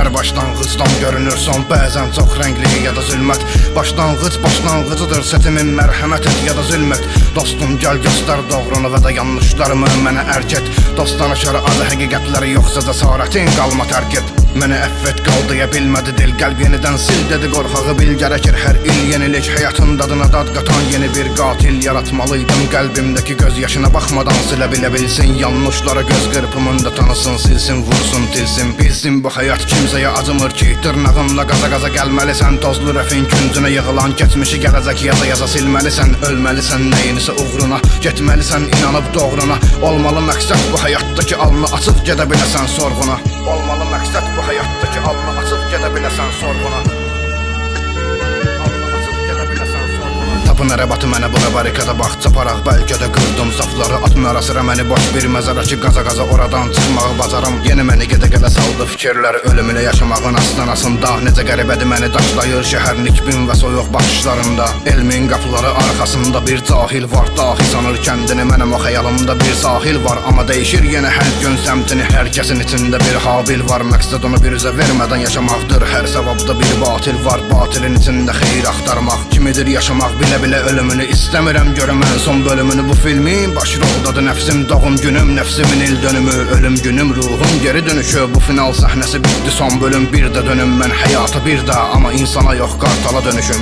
Hər başlanğıcdan görünür son, bəzən çox rəngli ya da zülmət. Başlanğıcıdır setimin, mərhəmət et ya da zülmət. Dostum gəl göstər doğrunu və də yanlışlarımı mənə ərk et. Dostdan aşağı adı həqiqətləri yoxsa cəsarətin qalma tərk et. Mənə əffət qal deyə bilmədi dil, qəlb yenidən sil dedi qorxağı bil. Gərəkir hər il yenilik, həyatın dadına dad qatan yeni bir qatil yaratmalıydım. Qəlbimdəki göz yaşına baxmadan silə bilə bilsin. Yanlışlara göz qırpımında tanısın, silsin, vursun, tilsin. Bilsin bu həyat kimsəyə acımır ki, dırnağınla qaza gəlməlisən. Tozlu rəfin küncünə yığılan keçmişi gələcək yaza silməlisən. Ölməlisən nəyinisə uğruna, getməlisən inanıb doğruna. Olmalı məqsəd bu həyatdakı alnı açıb gedə biləsən sorğuna. Olmalı məqsəd bu həyatdakı alnı açıb gedə biləsən sorğuna. Tapın ərəbatı mənə bura barikada bax, çaparaq bəlkə də qırdım safları. Atmı arasıra məni boş bir məzara ki, qaza oradan çıxmağı bacaram. Yeni məni gedə saldı fikirlər, ölümülə yaşamağın astanasında. Necə qəribədir məni daşlayır şəhər nikbin və soyuq baxışlarında. Elmin qapıları arxasında bir cahil var, dahi sanır kəndini. Mənim o xəyalımda bir sahil var, amma dəyişir yenə hər gün səmtini. Hər kəsin içində bir habil var, məqsəd onu bir üzə vermədən yaşamaqdır. Hər savabda bir batil var, batilin içində xeyir axtarmaq. Kimidir yaşamaq bilə ölümünü istəmirəm görəm ən son bölümünü bu filmin. Başroldadır nəfsim, doğum günüm, nəfsimin il dönümü. Ölüm günüm, ruhum geri dönüşü. Bu final səhnəsi bitdi, son bölüm bir də dönüm. Mən həyata bir də, amma insana yox, qartala dönüşüm.